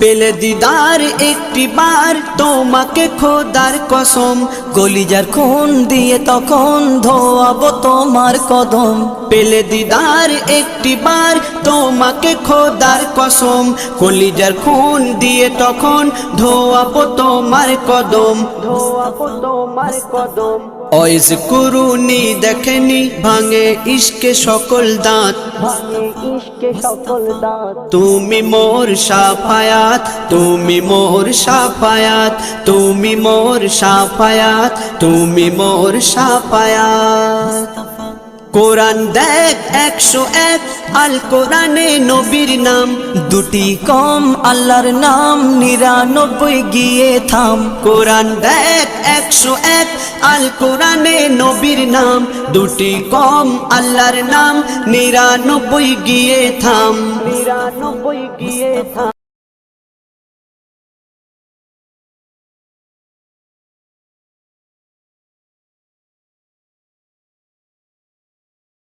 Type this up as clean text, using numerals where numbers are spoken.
পেলে দিদার একটি বার তোমাকে খোদার কসম, কলিজার খুন দিয়ে তখন ধোয়াবো তোমার কদম। পেলে দিদার একটি বার তোমাকে খোদার কসম, কলিজার খুন দিয়ে তখন ধোয়াবো তোমার কদম, ধোয়াবো তোমার কদম। ওয়াইজ কুরুনি দেখেনি ভাঙে ইশকে সকল দাঁত, ভাঙে ইশকে সকল দাঁত। তুমি মোর শাফায়াত, তুমি মোর শাফায়াত, তুমি মোর শাফায়াত, তুমি মোর শাফায়াত। কোরআন দেখ 101 আল কোরআনে নবীর নাম, দুটি কম আল্লাহর নাম 99 গিয়ে থাম। কোরআন দেখ 101 আল কোরআনে নবীর নাম, দুটি কম আল্লাহর নাম 99 গিয়ে থাম, 99 গিয়ে থাম।